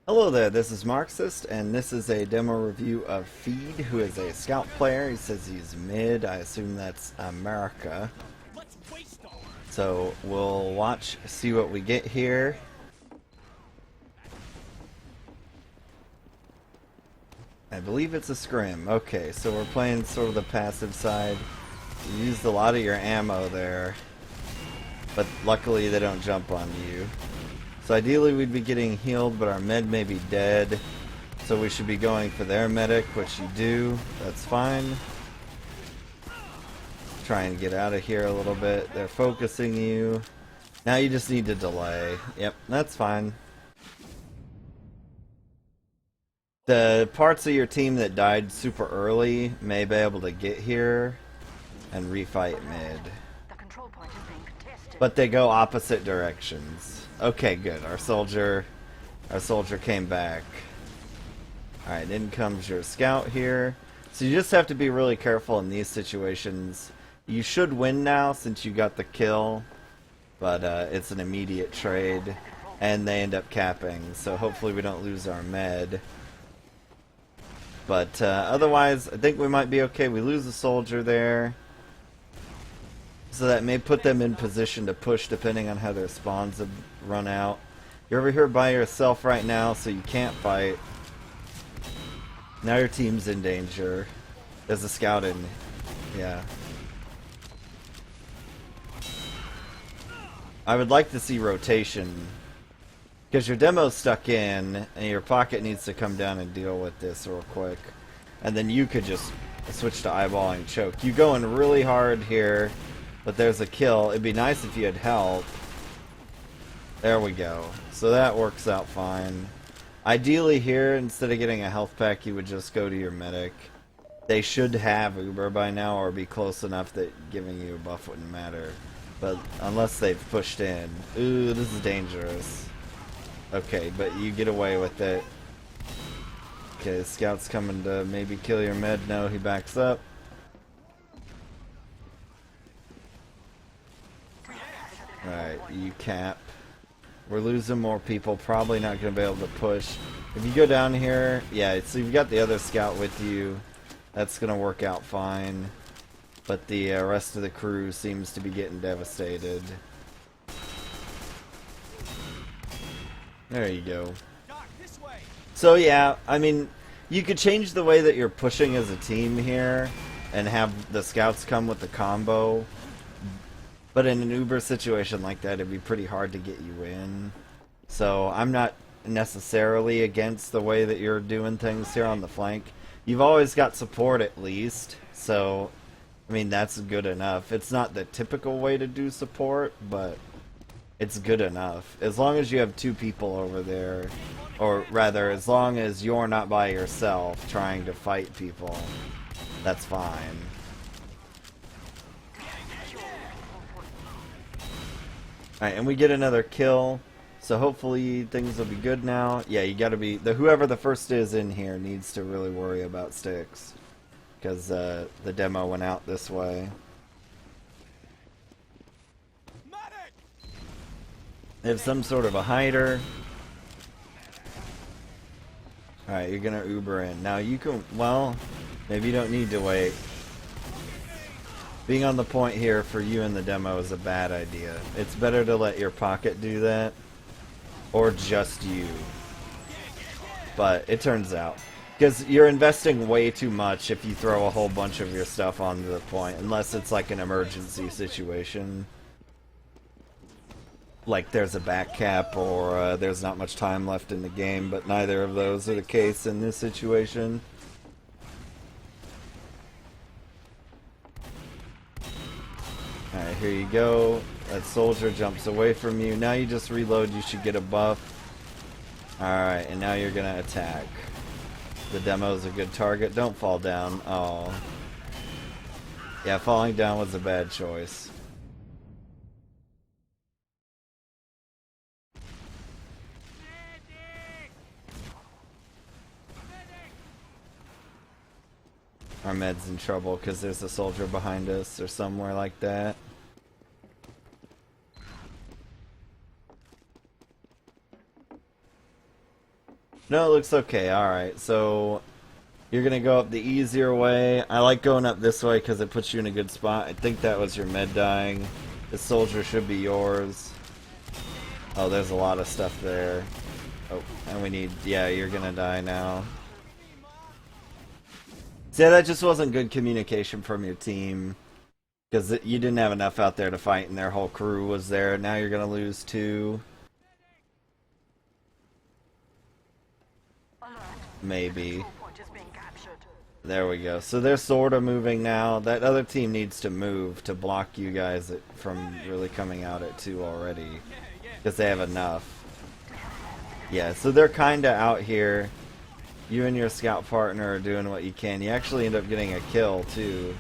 Hello there, this is Marxist, and this is a demo review of Feed, who is a scout player. He says he's mid. I assume that's America. So we'll watch, see what we get here. I believe it's a scrim. Okay, so we're playing sort of the passive side. You used a lot of your ammo there, but luckily they don't jump on you. So ideally we'd be getting healed, but our med may be dead. So we should be going for their medic, which you do. That's fine. Try and get out of here a little bit. They're focusing you. Now you just need to delay. Yep, that's fine. The parts of your team that died super early may be able to get here and refight mid. But they go opposite directions. Okay, good. Our soldier came back. Alright, in comes your scout here. So you just have to be really careful in these situations. You should win now since you got the kill, but it's an immediate trade, and they end up capping, so hopefully we don't lose our med. But otherwise, I think we might be okay. We lose a soldier there, so that may put them in position to push depending on how their spawns have run out. You're over here by yourself right now, so you can't fight. Now your team's in danger. There's a scout in. Yeah. I would like to see rotation, because your demo's stuck in, and your pocket needs to come down and deal with this real quick. And then you could just switch to eyeballing choke. You going really hard here, but there's a kill. It'd be nice if you had help. There we go. So that works out fine. Ideally here, instead of getting a health pack, you would just go to your medic. They should have Uber by now, or be close enough that giving you a buff wouldn't matter. But unless they've pushed in. Ooh, this is dangerous. Okay, but you get away with it. Okay, scout's coming to maybe kill your med. No, he backs up. Alright, you cap. We're losing more people, probably not going to be able to push. If you go down here, yeah, so you've got the other scout with you. That's going to work out fine. But the rest of the crew seems to be getting devastated. There you go. So yeah, I mean, you could change the way that you're pushing as a team here and have the scouts come with the combo. But in an Uber situation like that, it'd be pretty hard to get you in. So I'm not necessarily against the way that you're doing things here on the flank. You've always got support at least, so I mean that's good enough. It's not the typical way to do support, but it's good enough. As long as you have two people over there, or rather, as long as you're not by yourself trying to fight people, that's fine. Alright, and we get another kill, so hopefully things will be good now. Yeah, you gotta be, whoever the first is in here needs to really worry about sticks, because the demo went out this way. They have some sort of a hider. Alright, you're gonna Uber in. Now you can, well, maybe you don't need to wait. Being on the point here for you in the demo is a bad idea. It's better to let your pocket do that, or just you. But it turns out, because you're investing way too much if you throw a whole bunch of your stuff onto the point, unless it's like an emergency situation. Like there's a back cap, or there's not much time left in the game, but neither of those are the case in this situation. Alright, here you go. That soldier jumps away from you. Now you just reload, you should get a buff. Alright, and now you're gonna attack. The demo's a good target. Don't fall down. Oh. Yeah, falling down was a bad choice. Our med's in trouble because there's a soldier behind us or somewhere like that. No, it looks okay. Alright, so you're going to go up the easier way. I like going up this way because it puts you in a good spot. I think that was your med dying. The soldier should be yours. Oh, there's a lot of stuff there. Oh, and we need... Yeah, you're going to die now. See, that just wasn't good communication from your team. Because you didn't have enough out there to fight and their whole crew was there. Now you're going to lose 2. Maybe. There we go. So they're sort of moving now. That other team needs to move to block you guys from really coming out at 2 already. Because they have enough. Yeah, so they're kind of out here. You and your scout partner are doing what you can. You actually end up getting a kill, too.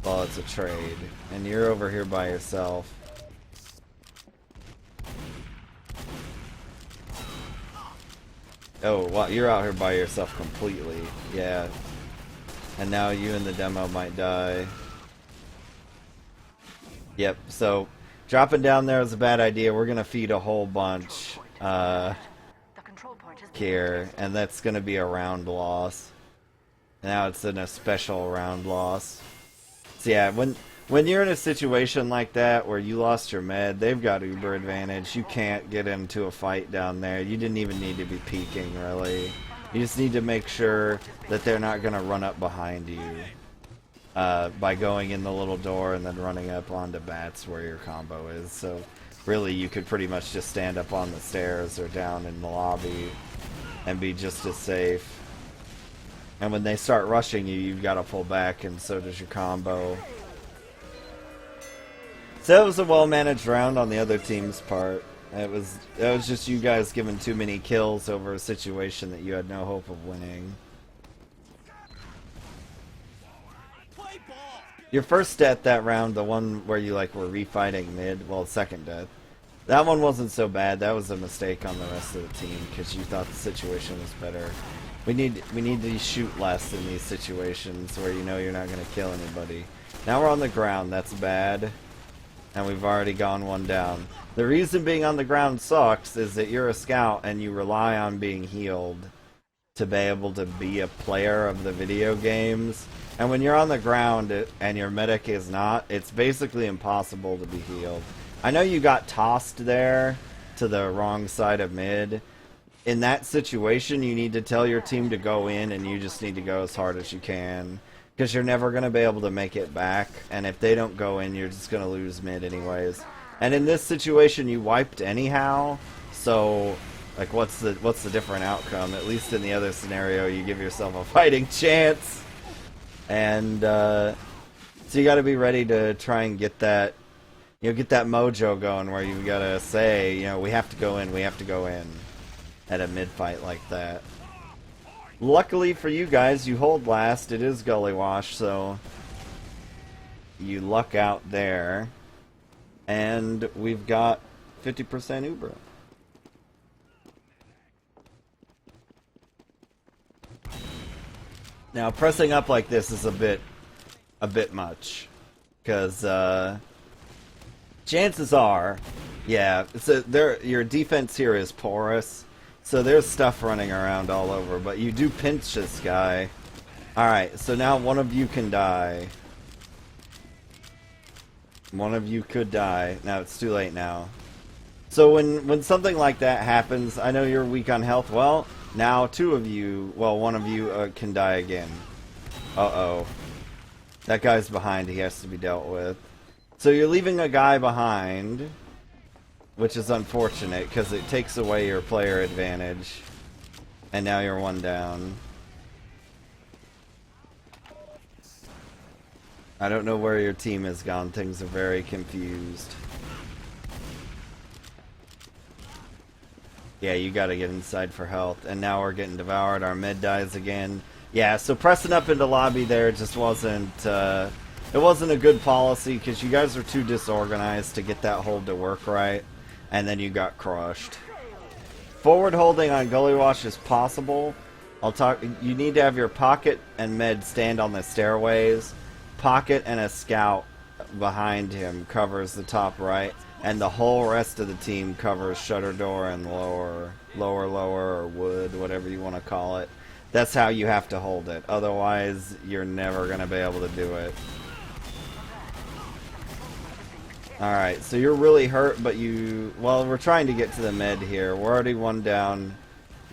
Well, it's a trade. And you're over here by yourself. Oh, well, you're out here by yourself completely. Yeah. And now you and the demo might die. Yep, so dropping down there is a bad idea. We're going to feed a whole bunch here, and that's going to be a round loss. Now it's in a special round loss. So yeah, when you're in a situation like that where you lost your med, they've got uber advantage. You can't get into a fight down there. You didn't even need to be peeking, really. You just need to make sure that they're not going to run up behind you by going in the little door and then running up onto bats where your combo is. So really, you could pretty much just stand up on the stairs or down in the lobby and be just as safe. And when they start rushing you, you've got to pull back, and so does your combo. So that was a well-managed round on the other team's part. That was just you guys giving too many kills over a situation that you had no hope of winning. Your first death that round, the one where you were refighting mid, well, second death, that one wasn't so bad. That was a mistake on the rest of the team because you thought the situation was better. We need to shoot less in these situations where you know you're not going to kill anybody. Now we're on the ground. That's bad. And we've already gone one down. The reason being on the ground sucks is that you're a scout and you rely on being healed to be able to be a player of the video games. And when you're on the ground and your medic is not, it's basically impossible to be healed. I know you got tossed there to the wrong side of mid. In that situation, you need to tell your team to go in, and you just need to go as hard as you can. Because you're never going to be able to make it back, and if they don't go in, you're just going to lose mid anyways. And in this situation, you wiped anyhow, so what's the different outcome? At least in the other scenario, you give yourself a fighting chance. And so you got to be ready to try and get that, get that mojo going where you've got to say, we have to go in, at a mid-fight like that. Luckily for you guys, you hold last. It is Gullywash, so you luck out there. And we've got 50% Uber. Now, pressing up like this is a bit much. Because, chances are, yeah, your defense here is porous. So there's stuff running around all over, but you do pinch this guy. Alright, so now one of you can die. One of you could die. Now it's too late now. So when something like that happens, I know you're weak on health. Well, now one of you can die again. Uh-oh. That guy's behind. He has to be dealt with. So you're leaving a guy behind, which is unfortunate because it takes away your player advantage. And now you're one down. I don't know where your team has gone. Things are very confused. Yeah, you gotta get inside for health. And now we're getting devoured. Our mid dies again. Yeah, so pressing up into lobby there just wasn't... it wasn't a good policy because you guys are too disorganized to get that hold to work right. And then you got crushed. Forward holding on Gullywash is possible. You need to have your pocket and med stand on the stairways. Pocket and a scout behind him covers the top right. And the whole rest of the team covers shutter door and lower. lower, or wood, whatever you want to call it. That's how you have to hold it. Otherwise, you're never going to be able to do it. Alright, so you're really hurt, but you... Well, we're trying to get to the med here. We're already one down.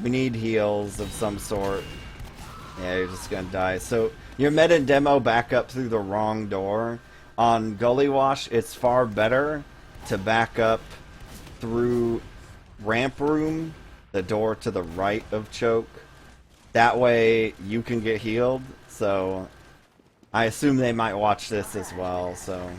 We need heals of some sort. Yeah, you're just going to die. So, your med and demo back up through the wrong door. On Gullywash, it's far better to back up through ramp room, the door to the right of choke. That way you can get healed. So I assume they might watch this as well, so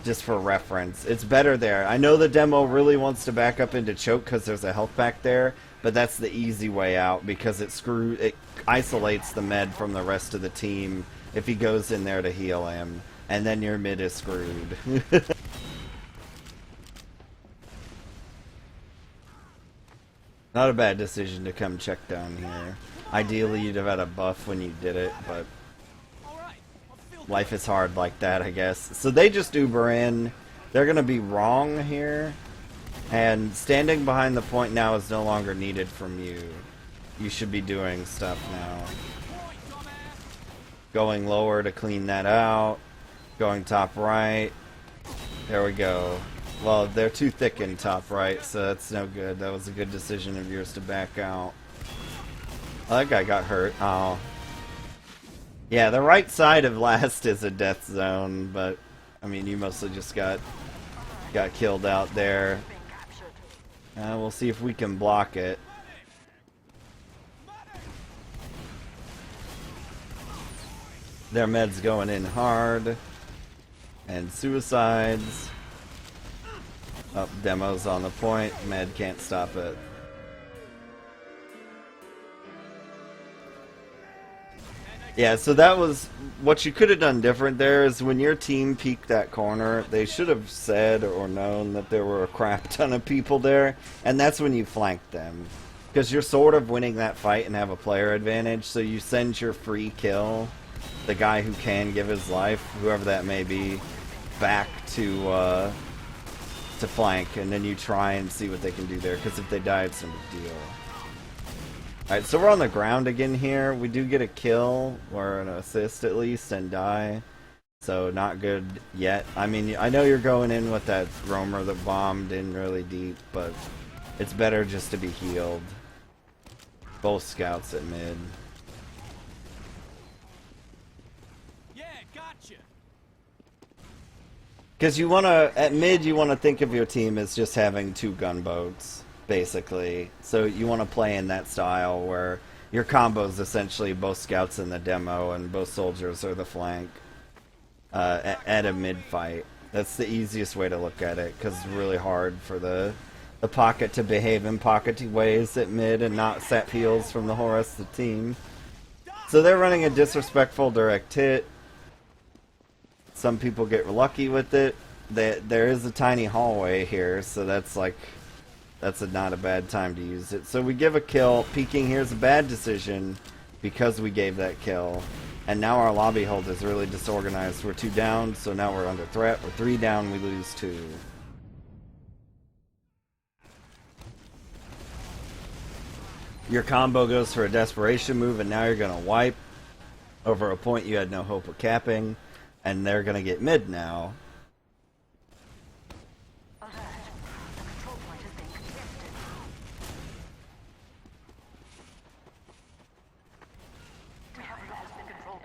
just for reference, it's better there. I know the demo really wants to back up into choke because there's a health pack there, but that's the easy way out because it isolates the med from the rest of the team if he goes in there to heal him, and then your mid is screwed. Not a bad decision to come check down here. Ideally, you'd have had a buff when you did it, but life is hard like that, I guess. So they just Uber in. They're going to be wrong here. And standing behind the point now is no longer needed from you. You should be doing stuff now. Going lower to clean that out. Going top right. There we go. Well, they're too thick in top right, so that's no good. That was a good decision of yours to back out. Oh, that guy got hurt. Oh. Yeah, the right side of last is a death zone, but, I mean, you mostly just got killed out there. We'll see if we can block it. Their med's going in hard. And suicides. Oh, demo's on the point. Med can't stop it. Yeah, so that was what you could have done different there is when your team peeked that corner, they should have said or known that there were a crap ton of people there, and that's when you flanked them. Because you're sort of winning that fight and have a player advantage, so you send your free kill, the guy who can give his life, whoever that may be, back to flank, and then you try and see what they can do there, because if they die, it's no big deal. Alright, so we're on the ground again here. We do get a kill, or an assist at least, and die. So not good yet. I mean, I know you're going in with that roamer that bombed in really deep, but it's better just to be healed. Both scouts at mid. Yeah, gotcha. Because you want to, at mid, you want to think of your team as just having two gunboats, basically. So you want to play in that style where your combo is essentially both scouts in the demo and both soldiers are the flank at a mid fight. That's the easiest way to look at it, because it's really hard for the pocket to behave in pockety ways at mid and not sap heals from the whole rest of the team. So they're running a disrespectful direct hit. Some people get lucky with it. There is a tiny hallway here, so that's not a bad time to use it. So we give a kill. Peeking here is a bad decision because we gave that kill. And now our lobby hold is really disorganized. We're 2 down, so now we're under threat. We're 3 down, we lose 2. Your combo goes for a desperation move, and now you're going to wipe over a point you had no hope of capping. And they're going to get mid now.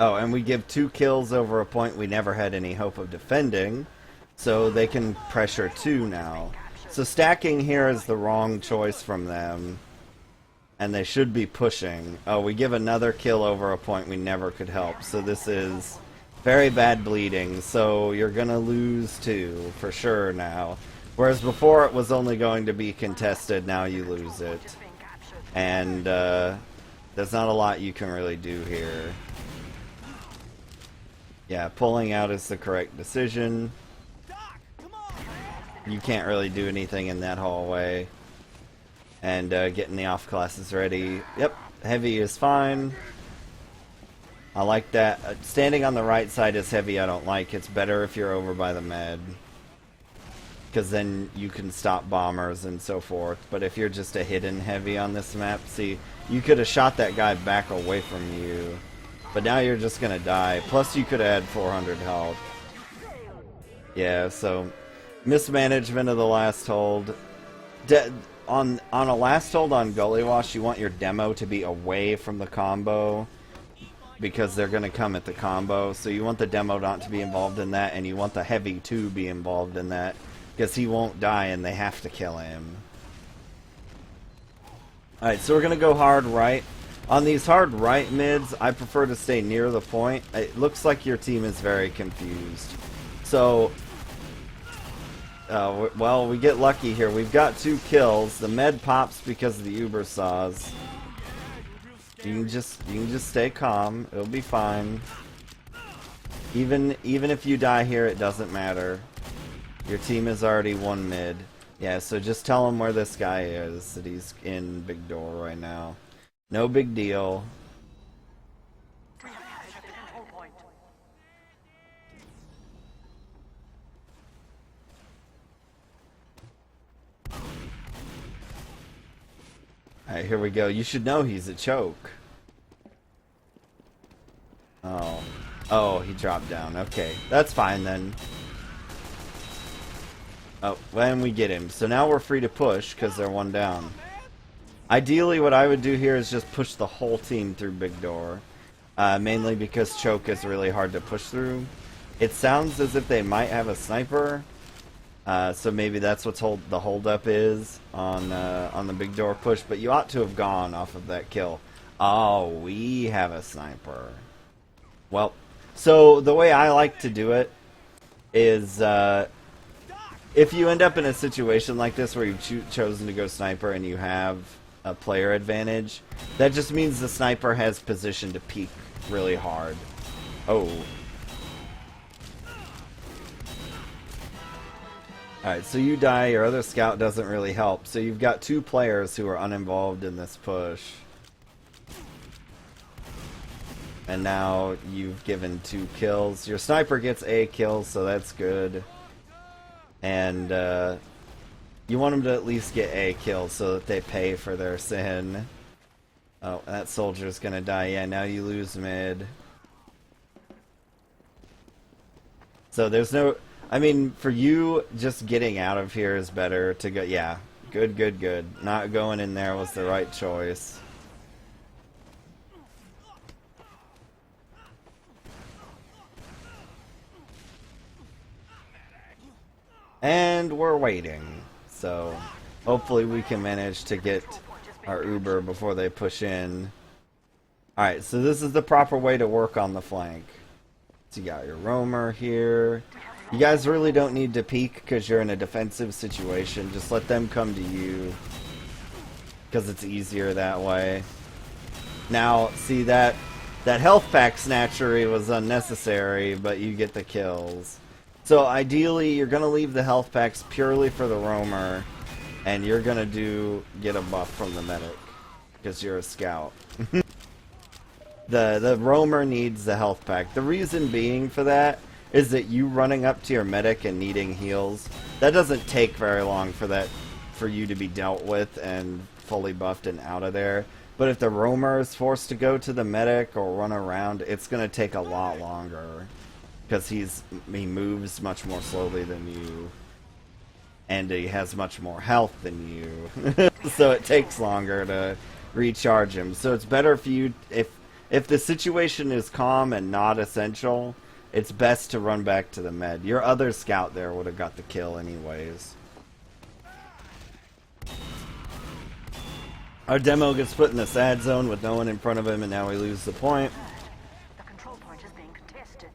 Oh, and we give 2 kills over a point we never had any hope of defending, so they can pressure 2 now. So stacking here is the wrong choice from them, and they should be pushing. Oh, we give another kill over a point we never could help, so this is very bad bleeding, so you're gonna lose 2 for sure now. Whereas before it was only going to be contested, now you lose it. And there's not a lot you can really do here. Yeah, pulling out is the correct decision. You can't really do anything in that hallway. And getting the off classes ready. Yep, heavy is fine. I like that. Standing on the right side is heavy I don't like. It's better if you're over by the med. because then you can stop bombers and so forth. But if you're just a hidden heavy on this map, see, you could have shot that guy back away from you, but now you're just gonna die. Plus you could have had 400 health. Yeah, so mismanagement of the last hold. On a last hold on Gullywash, you want your demo to be away from the combo, because they're going to come at the combo. So you want the demo not to be involved in that, and you want the heavy to be involved in that, because he won't die and they have to kill him. Alright, so we're going to go hard right. On these hard right mids, I prefer to stay near the point. It looks like your team is very confused. So, well, we get lucky here. We've got 2 kills. The med pops because of the Uber saws. You can just stay calm. It'll be fine. Even if you die here, it doesn't matter. Your team is already 1 mid. Yeah, so just tell him where this guy is, that he's in big door right now. No big deal. Alright, here we go. You should know he's a choke. Oh, he dropped down. Okay, that's fine then. Oh, when we get him. So now we're free to push because they're 1 down. Ideally, what I would do here is just push the whole team through big door. Mainly because choke is really hard to push through. It sounds as if they might have a sniper. So maybe that's what's the holdup is on the big door push. But you ought to have gone off of that kill. Oh, we have a sniper. Well, so the way I like to do it is if you end up in a situation like this where you've chosen to go sniper and you have a player advantage, that just means the sniper has position to peek really hard. Oh. Alright, so you die, your other scout doesn't really help. So you've got 2 players who are uninvolved in this push. And now you've given 2 kills. Your sniper gets a kill, so that's good. And you want them to at least get a kill so that they pay for their sin. Oh, that soldier's gonna die. Yeah, now you lose mid. So there's no... I mean, for you, just getting out of here is better to go... Yeah, good, good, good. Not going in there was the right choice. And we're waiting. So, hopefully we can manage to get our Uber before they push in. Alright, so this is the proper way to work on the flank. So you got your roamer here. You guys really don't need to peek because you're in a defensive situation. Just let them come to you, because it's easier that way. Now, see, that health pack snatchery was unnecessary, but you get the kills. So ideally, you're going to leave the health packs purely for the roamer, and you're going to get a buff from the medic, because you're a scout. The roamer needs the health pack. The reason being for that is that you running up to your medic and needing heals, that doesn't take very long for you to be dealt with and fully buffed and out of there. But if the roamer is forced to go to the medic or run around, it's going to take a lot longer. Because he moves much more slowly than you. And he has much more health than you. So it takes longer to recharge him. So it's better for you, if the situation is calm and not essential, it's best to run back to the med. Your other scout there would have got the kill anyways. Our demo gets put in the sad zone with no one in front of him, and now we lose the point. The control point is being contested.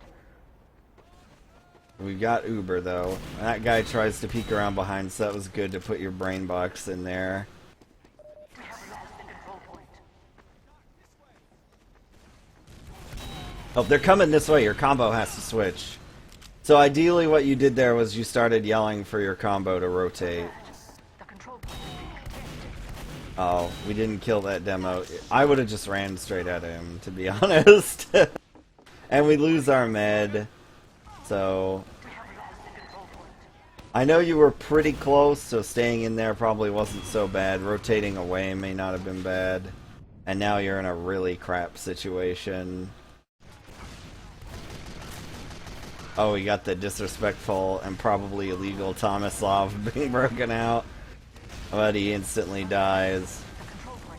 We got Uber though. That guy tries to peek around behind, so that was good to put your brain box in there. We have lost the control point. Oh, they're coming this way. Your combo has to switch. So ideally what you did there was you started yelling for your combo to rotate. The control point is being contested. Oh, we didn't kill that demo. I would have just ran straight at him, to be honest. And we lose our med. So I know you were pretty close, so staying in there probably wasn't so bad. Rotating away may not have been bad. And now you're in a really crap situation. Oh, we got the disrespectful and probably illegal Tomislav being broken out. But he instantly dies.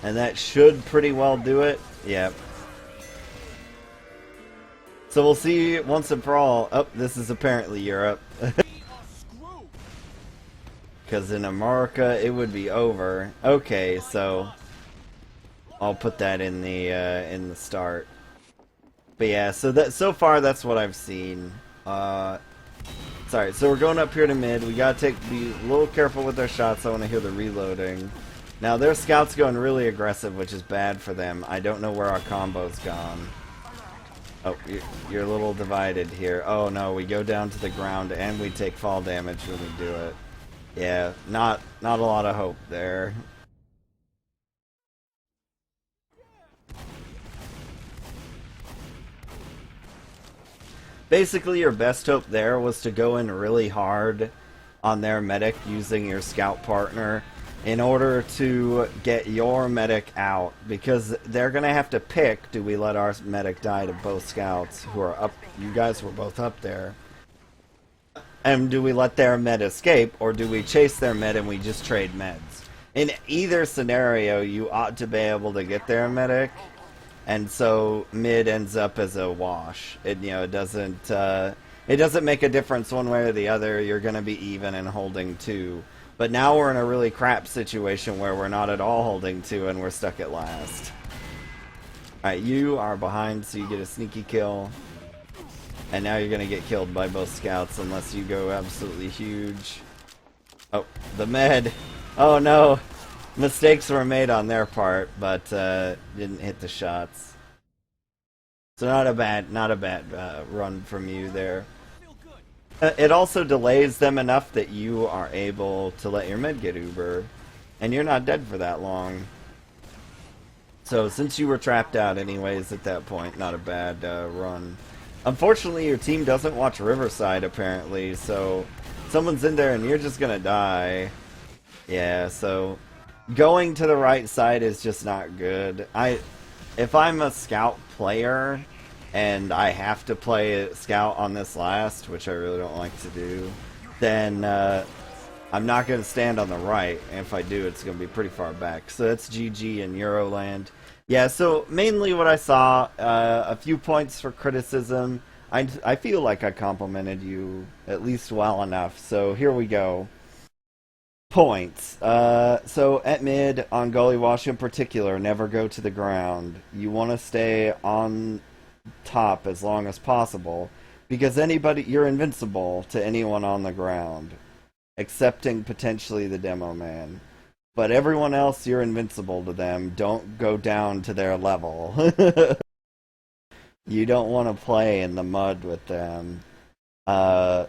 And that should pretty well do it. Yep. So we'll see once and for all. Oh, this is apparently Europe. Because in America, it would be over. Okay, so I'll put that in the start. But yeah, so far that's what I've seen. Sorry, so we're going up here to mid. We gotta be a little careful with our shots. I want to hear the reloading. Now their scout's going really aggressive, which is bad for them. I don't know where our combo's gone. Oh, you're a little divided here. Oh no, we go down to the ground and we take fall damage when we do it. Yeah, not a lot of hope there. Basically, your best hope there was to go in really hard on their medic using your scout partner in order to get your medic out, because they're gonna have to pick, do we let our medic die to both scouts who are up, you guys were both up there, and do we let their med escape, or do we chase their med and we just trade meds? In either scenario, you ought to be able to get their medic, and so mid ends up as a wash. It doesn't make a difference one way or the other. You're going to be even in holding 2. But now we're in a really crap situation where we're not at all holding 2 and we're stuck at last. Alright, you are behind, so you get a sneaky kill. And now you're going to get killed by both scouts unless you go absolutely huge. Oh, the med. Oh no. Mistakes were made on their part, but didn't hit the shots. So not a bad run from you there. It also delays them enough that you are able to let your med get Uber, and you're not dead for that long. So since you were trapped out anyways at that point, not a bad run. Unfortunately, your team doesn't watch Riverside apparently, so someone's in there and you're just gonna die. Yeah, so going to the right side is just not good. If I'm a scout player and I have to play scout on this last, which I really don't like to do, then I'm not going to stand on the right, and if I do, it's going to be pretty far back. So that's GG in Euroland. Yeah, so mainly what I saw, a few points for criticism. I feel like I complimented you at least well enough, so here we go. Points. So at mid, on Gullywash in particular, never go to the ground. You want to stay on top as long as possible, because you're invincible to anyone on the ground, excepting potentially the demo man. But everyone else, you're invincible to them. Don't go down to their level. You don't want to play in the mud with them. When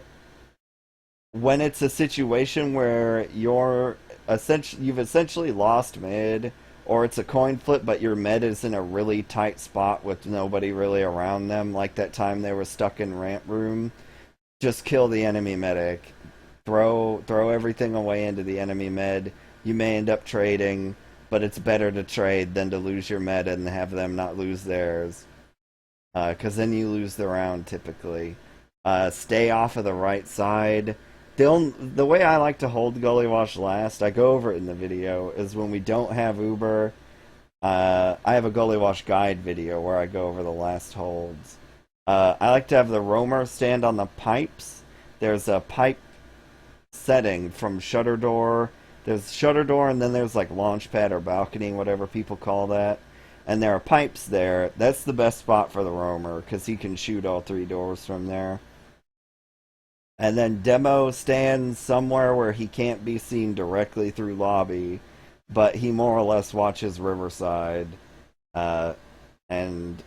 it's a situation where you've essentially lost mid, or it's a coin flip but your med is in a really tight spot with nobody really around them, like that time they were stuck in ramp room, just kill the enemy medic. Throw everything away into the enemy med. You may end up trading, but it's better to trade than to lose your med and have them not lose theirs. Because then you lose the round typically. Stay off of the right side. The way I like to hold Gullywash last, I go over it in the video, is when we don't have Uber. I have a Gullywash guide video where I go over the last holds. I like to have the roamer stand on the pipes. There's a pipe setting from shutter door. There's shutter door, and then there's like launch pad or balcony, whatever people call that. And there are pipes there. That's the best spot for the roamer, because he can shoot all 3 doors from there. And then Demo stands somewhere where he can't be seen directly through lobby, but he more or less watches Riverside. And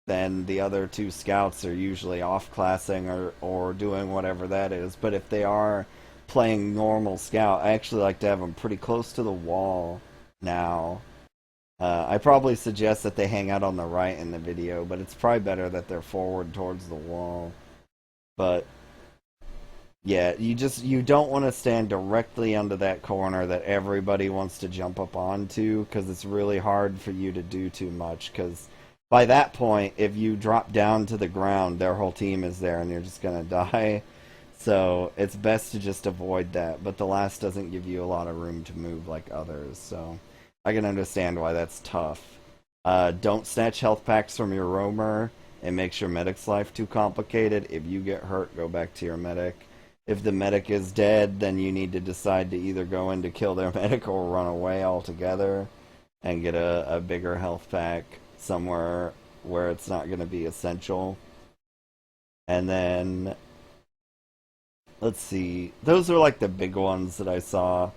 then the other 2 scouts are usually off-classing or doing whatever that is. But if they are playing normal scout, I actually like to have them pretty close to the wall now. I probably suggest that they hang out on the right in the video, but it's probably better that they're forward towards the wall. But Yeah, you don't want to stand directly under that corner that everybody wants to jump up onto, because it's really hard for you to do too much, because by that point, if you drop down to the ground, their whole team is there and you're just going to die. So it's best to just avoid that, but the last doesn't give you a lot of room to move like others, so I can understand why that's tough. Don't snatch health packs from your roamer. It makes your medic's life too complicated. If you get hurt, go back to your medic. If the medic is dead, then you need to decide to either go in to kill their medic or run away altogether and get a bigger health pack somewhere where it's not going to be essential. And then, let's see. Those are like the big ones that I saw.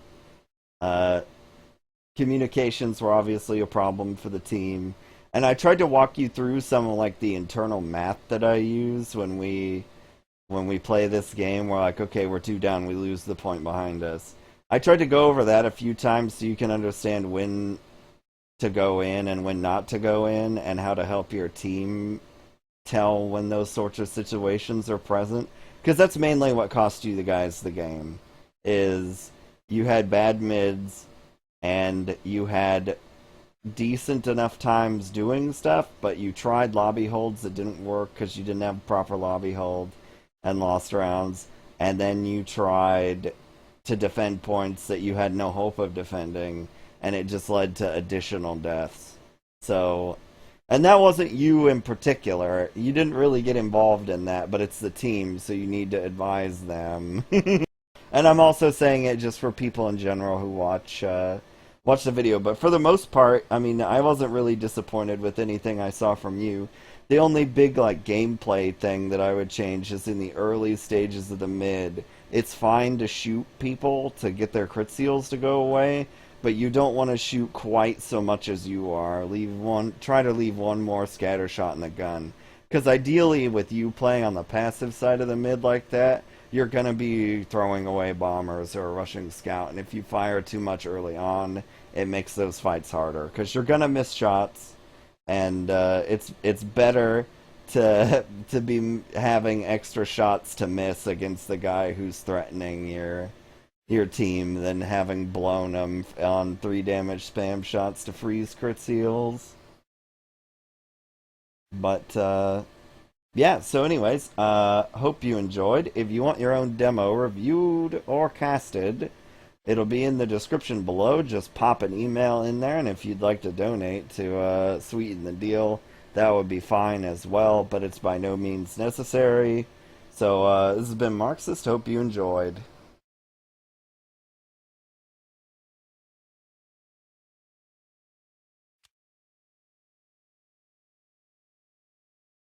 Communications were obviously a problem for the team. And I tried to walk you through some of like the internal math that I use when we play this game. We're like, okay, we're 2 down, we lose the point behind us. I tried to go over that a few times so you can understand when to go in and when not to go in, and how to help your team tell when those sorts of situations are present. Because that's mainly what cost you the guys the game, is you had bad mids, and you had decent enough times doing stuff, but you tried lobby holds that didn't work because you didn't have a proper lobby hold and lost rounds, and then you tried to defend points that you had no hope of defending, and it just led to additional deaths. So, and that wasn't you in particular. You didn't really get involved in that, but it's the team, so you need to advise them. And I'm also saying it just for people in general who watch the video. But for the most part, I mean, I wasn't really disappointed with anything I saw from you. The only big like gameplay thing that I would change is in the early stages of the mid. It's fine to shoot people to get their crit seals to go away, but you don't want to shoot quite so much as you are. Try to leave one more scatter shot in the gun. Because ideally, with you playing on the passive side of the mid like that, you're going to be throwing away bombers or a rushing scout, and if you fire too much early on, it makes those fights harder, because you're going to miss shots, and it's better to be having extra shots to miss against the guy who's threatening your team than having blown them on 3 damage spam shots to freeze crit seals. But yeah, so anyways, hope you enjoyed. If you want your own demo reviewed or casted, it'll be in the description below. Just pop an email in there, and if you'd like to donate to sweeten the deal, that would be fine as well, but it's by no means necessary. So this has been Marxist. Hope you enjoyed.